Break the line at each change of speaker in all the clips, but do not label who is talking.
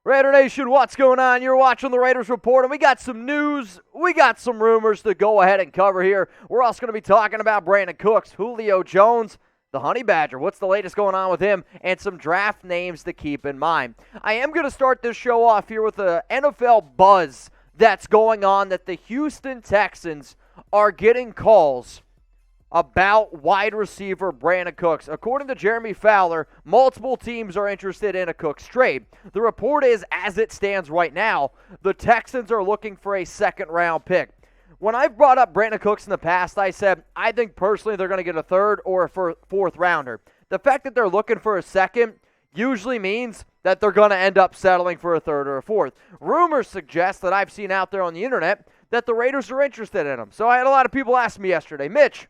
Raider Nation, what's going on? You're watching the Raiders Report, and we got some news, we got some rumors to go ahead and cover here. We're also going to be talking about Brandin Cooks, Julio Jones, the Honey Badger. What's the latest going on with him, and some draft names to keep in mind. I am going to start this show off here with the NFL buzz that's going on that the Houston Texans are getting calls about wide receiver Brandin Cooks. According to Jamaree Salyer, multiple teams are interested in a Cooks trade. The report is, as it stands right now, the Texans are looking for a second-round pick. When I've brought up Brandin Cooks in the past, I said I think personally they're going to get a third or a fourth rounder. The fact that they're looking for a second usually means that they're going to end up settling for a third or a fourth. Rumors suggest that I've seen out there on the internet that the Raiders are interested in him. So I had a lot of people ask me yesterday, Mitch,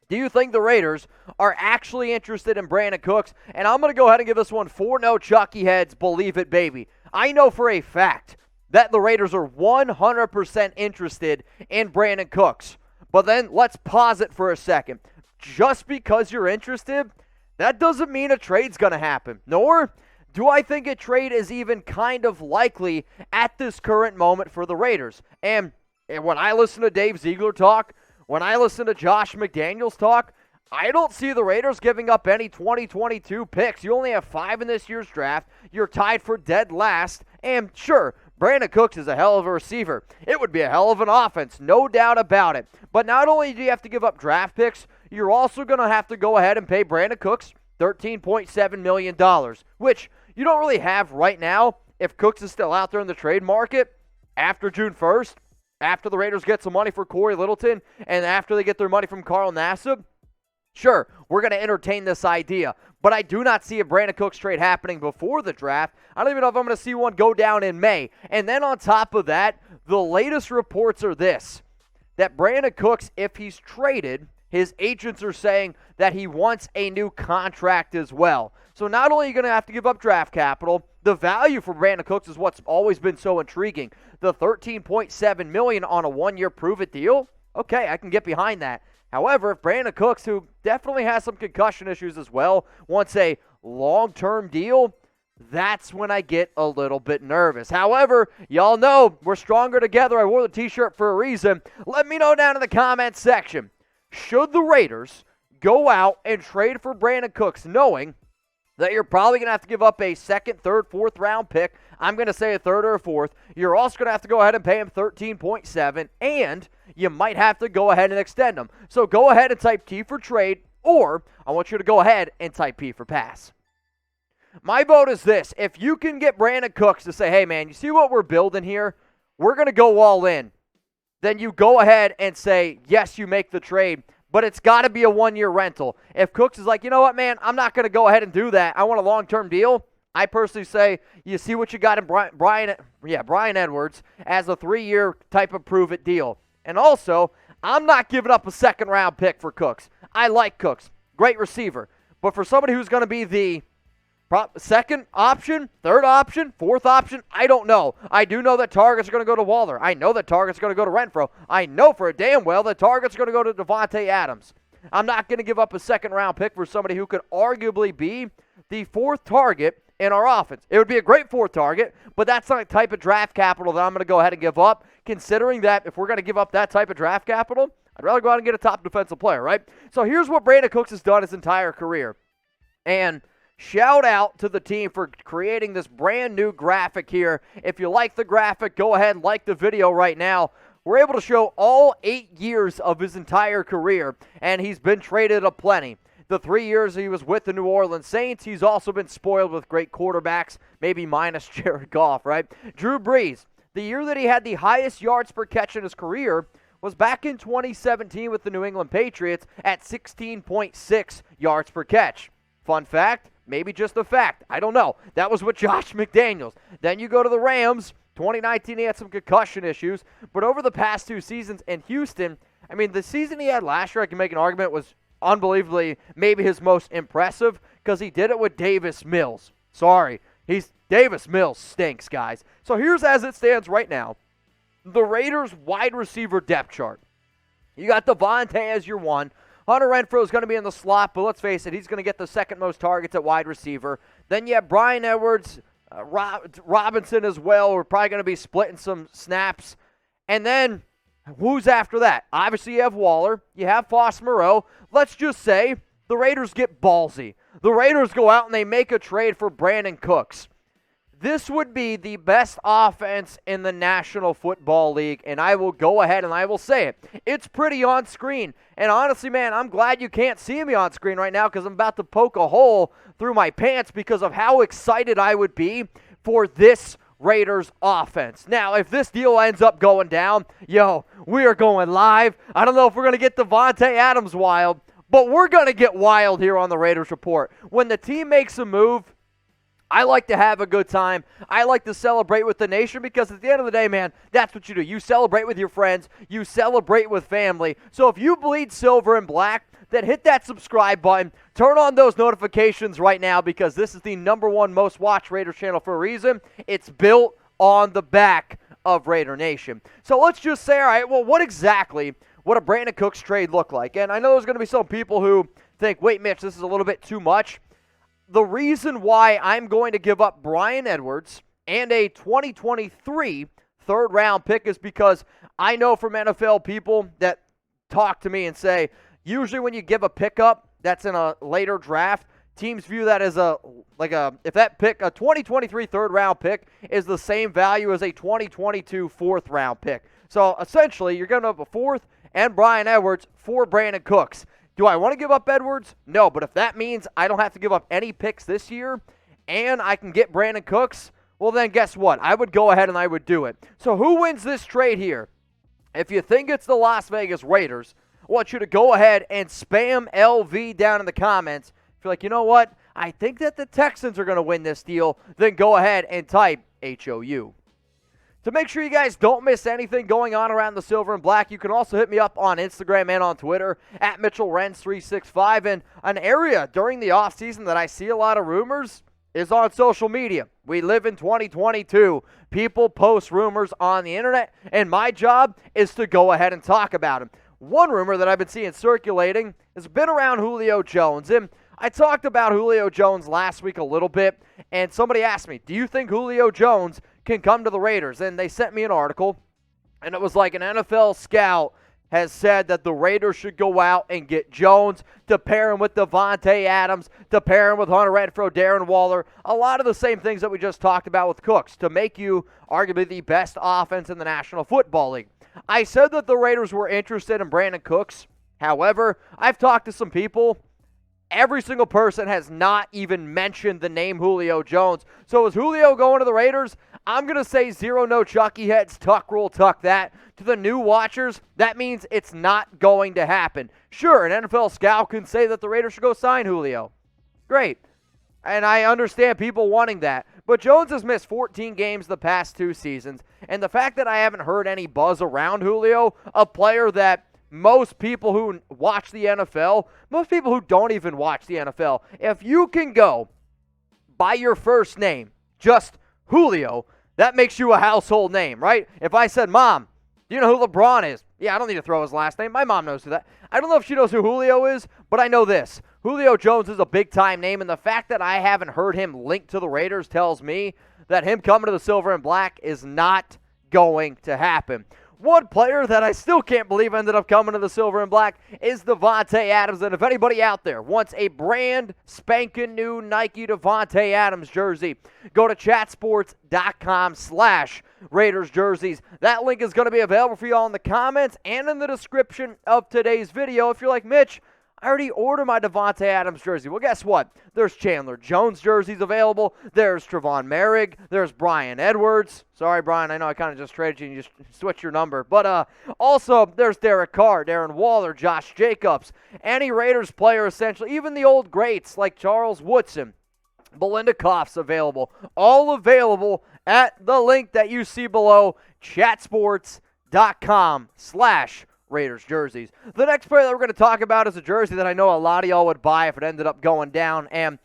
do you think the Raiders are actually interested in Brandin Cooks? And I'm going to go ahead and give this one 4-0 Chucky heads, believe it, baby. I know for a fact that the Raiders are 100% interested in Brandin Cooks. But then let's pause it for a second. Just because you're interested, that doesn't mean a trade's going to happen. Nor do I think a trade is even kind of likely at this current moment for the Raiders. And when I listen to Dave Ziegler talk, when I listen to Josh McDaniels talk, I don't see the Raiders giving up any 2022 picks. You only have 5 in this year's draft. You're tied for dead last. And sure, Brandin Cooks is a hell of a receiver. It would be a hell of an offense, no doubt about it. But not only do you have to give up draft picks, you're also going to have to go ahead and pay Brandin Cooks $13.7 million, which you don't really have right now if Cooks is still out there in the trade market after June 1st. After the Raiders get some money for Corey Littleton, and after they get their money from Carl Nassib, sure, we're going to entertain this idea. But I do not see a Brandin Cooks trade happening before the draft. I don't even know if I'm going to see one go down in May. And then on top of that, the latest reports are this, that Brandin Cooks, if he's traded, his agents are saying that he wants a new contract as well. So not only are you going to have to give up draft capital, the value for Brandin Cooks is what's always been so intriguing. The $13.7 million on a one-year prove-it deal, okay, I can get behind that. However, if Brandin Cooks, who definitely has some concussion issues as well, wants a long-term deal, that's when I get a little bit nervous. However, y'all know we're stronger together. I wore the t-shirt for a reason. Let me know down in the comments section. Should the Raiders go out and trade for Brandin Cooks knowing that you're probably going to have to give up a second, third, fourth round pick? I'm going to say a third or a fourth. You're also going to have to go ahead and pay him $13.7, and you might have to go ahead and extend him. So go ahead and type T for trade, or I want you to go ahead and type P for pass. My vote is this. If you can get Brandin Cooks to say, hey, man, you see what we're building here? We're going to go all in. Then you go ahead and say, yes, you make the trade, but it's got to be a one-year rental. If Cooks is like, you know what, man, I'm not going to go ahead and do that. I want a long-term deal. I personally say, you see what you got in Brian Edwards as a 3-year type of prove-it deal. And also, I'm not giving up a second-round pick for Cooks. I like Cooks. Great receiver. But for somebody who's going to be the second option, third option, fourth option, I don't know. I do know that targets are going to go to Waller. I know that targets are going to go to Renfro. I know for a damn well that targets are going to go to Devontae Adams. I'm not going to give up a second-round pick for somebody who could arguably be the fourth target in our offense. It would be a great fourth target, but that's not the type of draft capital that I'm going to go ahead and give up, considering that if we're going to give up that type of draft capital, I'd rather go out and get a top defensive player, right? So here's what Brandin Cooks has done his entire career. And shout out to the team for creating this brand new graphic here. If you like the graphic, go ahead and like the video right now. We're able to show all 8 years of his entire career, and he's been traded aplenty. The 3 years he was with the New Orleans Saints, he's also been spoiled with great quarterbacks, maybe minus Jared Goff, right? Drew Brees, the year that he had the highest yards per catch in his career was back in 2017 with the New England Patriots at 16.6 yards per catch. Fun fact, maybe just a fact, I don't know. That was with Josh McDaniels. Then you go to the Rams. 2019, he had some concussion issues. But over the past 2 seasons in Houston, I mean, the season he had last year, I can make an argument, was unbelievably maybe his most impressive because he did it with Davis Mills. Sorry, Davis Mills stinks, guys. So here's as it stands right now, the Raiders wide receiver depth chart. You got Devontae as your one. Hunter Renfro is going to be in the slot, but let's face it, he's going to get the second most targets at wide receiver. Then you have Bryan Edwards, Robinson as well. We're probably going to be splitting some snaps. And then who's after that? Obviously, you have Waller. You have Foss Moreau. Let's just say the Raiders get ballsy. The Raiders go out and they make a trade for Brandin Cooks. This would be the best offense in the National Football League, and I will go ahead and I will say it. It's pretty on screen, and honestly, man, I'm glad you can't see me on screen right now because I'm about to poke a hole through my pants because of how excited I would be for this Raiders offense. Now, if this deal ends up going down, we are going live. I don't know if we're going to get Davante Adams wild, but we're going to get wild here on the Raiders Report. When the team makes a move, I like to have a good time. I like to celebrate with the nation because at the end of the day, man, that's what you do. You celebrate with your friends. You celebrate with family. So if you bleed silver and black, then hit that subscribe button. Turn on those notifications right now because this is the #1 most watched Raiders channel for a reason. It's built on the back of Raider Nation. So let's just say, all right, well, what exactly would a Brandin Cooks trade look like? And I know there's going to be some people who think, wait, Mitch, this is a little bit too much. The reason why I'm going to give up Bryan Edwards and a 2023 third-round pick is because I know from NFL people that talk to me and say, usually when you give a pickup that's in a later draft, teams view that as if that pick, a 2023 third-round pick, is the same value as a 2022 fourth-round pick. So essentially, you're giving up a fourth and Bryan Edwards for Brandin Cooks. Do I want to give up Edwards? No, but if that means I don't have to give up any picks this year and I can get Brandin Cooks, well then guess what? I would go ahead and I would do it. So who wins this trade here? If you think it's the Las Vegas Raiders, I want you to go ahead and spam LV down in the comments. If you're like, you know what? I think that the Texans are going to win this deal, then go ahead and type HOU. To make sure you guys don't miss anything going on around the silver and black, you can also hit me up on Instagram and on Twitter at MitchellRens365. And an area during the offseason that I see a lot of rumors is on social media. We live in 2022. People post rumors on the internet, and my job is to go ahead and talk about them. One rumor that I've been seeing circulating has been around Julio Jones. And I talked about Julio Jones last week a little bit, and somebody asked me, do you think Julio Jones can come to the Raiders? And they sent me an article, and it was like an NFL scout has said that the Raiders should go out and get Jones to pair him with Davante Adams, to pair him with Hunter Renfrow, Darren Waller, a lot of the same things that we just talked about with Cooks, to make you arguably the best offense in the National Football League. I said that the Raiders were interested in Brandin Cooks. However, I've talked to some people. Every single person has not even mentioned the name Julio Jones. So is Julio going to the Raiders? I'm going to say zero, no Chucky heads, tuck rule, tuck that. To the new watchers, that means it's not going to happen. Sure, an NFL scout can say that the Raiders should go sign Julio. Great. And I understand people wanting that. But Jones has missed 14 games the past 2 seasons. And the fact that I haven't heard any buzz around Julio, a player that most people who watch the NFL, most people who don't even watch the NFL, if you can go by your first name, just Julio, that makes you a household name, right? If I said, Mom, do you know who LeBron is? Yeah, I don't need to throw his last name. My mom knows who that. I don't know if she knows who Julio is, but I know this. Julio Jones is a big-time name, and the fact that I haven't heard him linked to the Raiders tells me that him coming to the silver and black is not going to happen. One player that I still can't believe ended up coming to the silver and black is Davante Adams. And if anybody out there wants a brand spanking new Nike Davante Adams jersey, go to chatsports.com/Raiders jerseys. That link is going to be available for you all in the comments and in the description of today's video. If you're like, Mitch, I already ordered my Davante Adams jersey. Well, guess what? There's Chandler Jones jerseys available. There's Trevon Merrick. There's Bryan Edwards. Sorry, Brian, I know I kind of just traded you and you just switched your number. But also, there's Derek Carr, Darren Waller, Josh Jacobs. Any Raiders player, essentially, even the old greats like Charles Woodson, Belinda Koff's available. All available at the link that you see below, chatsports.com/Raiders jerseys. The next player that we're going to talk about is a jersey that I know a lot of y'all would buy if it ended up going down. And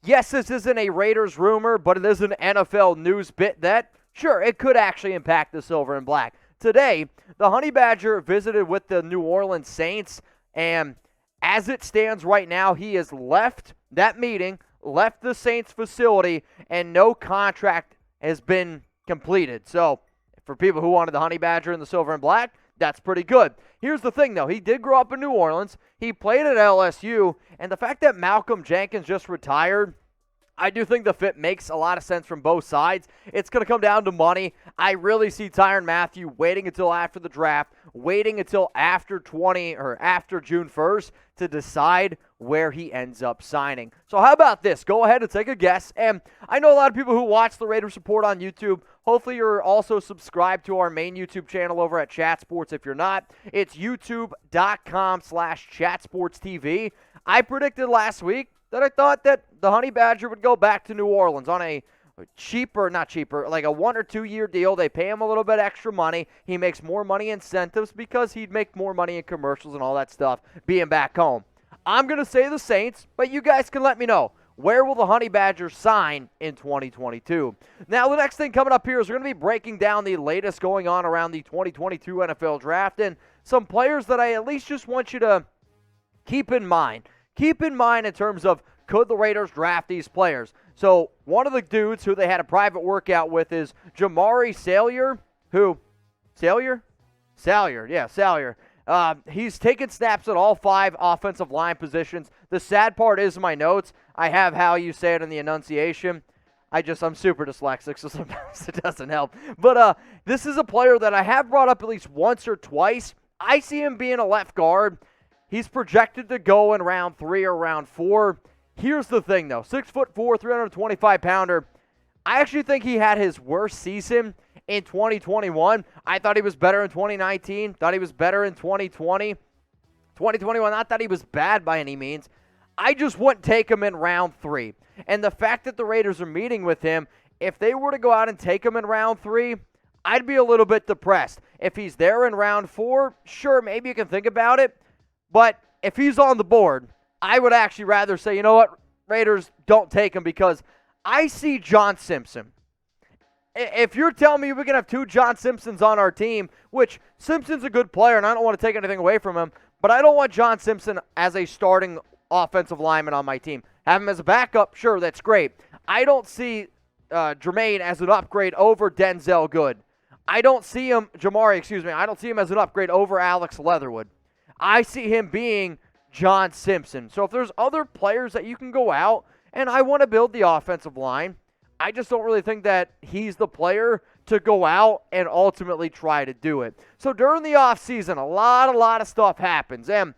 yes, this isn't a Raiders rumor, but it is an NFL news bit that, sure, it could actually impact the silver and black. Today, the Honey Badger visited with the New Orleans Saints, and as it stands right now, he has left that meeting, left the Saints facility, and no contract has been completed. So for people who wanted the Honey Badger in the silver and black, that's pretty good. Here's the thing, though. He did grow up in New Orleans. He played at LSU, and the fact that Malcolm Jenkins just retired, I do think the fit makes a lot of sense from both sides. It's going to come down to money. I really see Tyrann Mathieu waiting until after the draft, waiting until after June 1st to decide where he ends up signing. So how about this? Go ahead and take a guess. And I know a lot of people who watch the Raiders Report on YouTube. Hopefully you're also subscribed to our main YouTube channel over at Chat Sports. If you're not, it's youtube.com/chatsportstv. I predicted last week that I thought that the Honey Badger would go back to New Orleans on a like a 1 or 2 year deal. They pay him a little bit extra money. He makes more money incentives because he'd make more money in commercials and all that stuff being back home. I'm going to say the Saints, but you guys can let me know. Where will the Honey Badger sign in 2022? Now, the next thing coming up here is we're going to be breaking down the latest going on around the 2022 NFL Draft and some players that I at least just want you to keep in mind. Keep in mind in terms of could the Raiders draft these players. So one of the dudes who they had a private workout with is Jamaree Salyer, Salyer. He's taken snaps at all 5 offensive line positions. The sad part is in my notes, I have how you say it in the enunciation. I'm super dyslexic, so sometimes it doesn't help. But this is a player that I have brought up at least once or twice. I see him being a left guard. He's projected to go in round 3 or round 4. Here's the thing, though. 6'4", 325-pounder. I actually think he had his worst season in 2021. I thought he was better in 2019. Thought he was better in 2020. 2021, not that he was bad by any means. I just wouldn't take him in round 3. And the fact that the Raiders are meeting with him, if they were to go out and take him in round 3, I'd be a little bit depressed. If he's there in round 4, sure, maybe you can think about it. But if he's on the board, I would actually rather say, you know what, Raiders, don't take him because I see John Simpson. If you're telling me we're going to have 2 John Simpsons on our team, which Simpson's a good player and I don't want to take anything away from him, but I don't want John Simpson as a starting offensive lineman on my team. Have him as a backup, sure, that's great. I don't see Jermaine as an upgrade over Denzel Good. I don't see him as an upgrade over Alex Leatherwood. I see him being John Simpson. So if there's other players that you can go out, and I want to build the offensive line, I just don't really think that he's the player to go out and ultimately try to do it. So during the offseason, a lot of stuff happens, and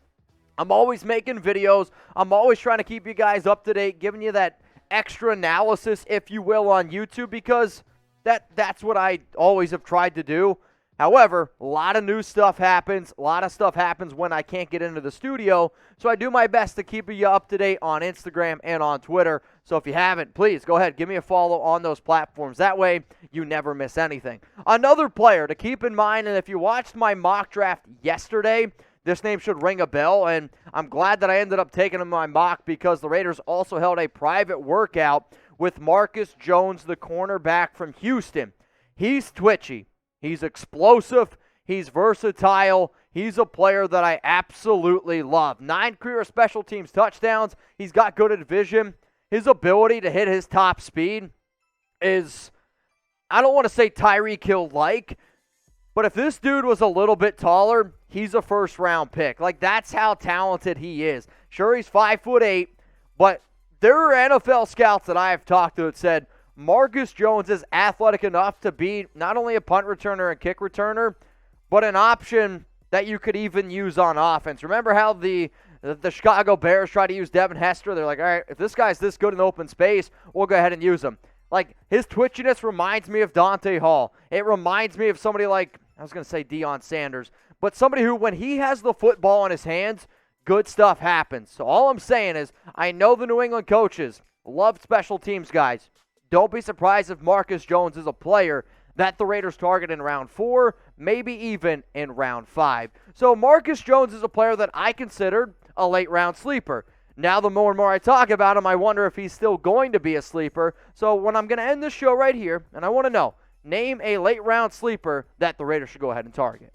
I'm always making videos. I'm always trying to keep you guys up to date, giving you that extra analysis, if you will, on YouTube, because that's what I always have tried to do. However, a lot of new stuff happens. A lot of stuff happens when I can't get into the studio. So I do my best to keep you up to date on Instagram and on Twitter. So if you haven't, please go ahead, give me a follow on those platforms. That way, you never miss anything. Another player to keep in mind, and if you watched my mock draft yesterday, this name should ring a bell, and I'm glad that I ended up taking him in my mock because the Raiders also held a private workout with Marcus Jones, the cornerback from Houston. He's twitchy. He's explosive. He's versatile. He's a player that I absolutely love. 9 career special teams touchdowns. He's got good vision. His ability to hit his top speed is, I don't want to say Tyreek Hill-like, but if this dude was a little bit taller, he's a first-round pick. Like, that's how talented he is. Sure, he's 5'8", but there are NFL scouts that I have talked to that said, Marcus Jones is athletic enough to be not only a punt returner and kick returner, but an option that you could even use on offense. Remember how the Chicago Bears tried to use Devin Hester? They're like, all right, if this guy's this good in open space, we'll go ahead and use him. Like, his twitchiness reminds me of Dante Hall. It reminds me of somebody like, I was going to say Deion Sanders, but somebody who, when he has the football in his hands, good stuff happens. So all I'm saying is, I know the New England coaches love special teams guys. Don't be surprised if Marcus Jones is a player that the Raiders target in round 4, maybe even in round 5. So Marcus Jones is a player that I considered a late-round sleeper. Now the more and more I talk about him, I wonder if he's still going to be a sleeper. So when I'm going to end this show right here, and I want to know, name a late-round sleeper that the Raiders should go ahead and target.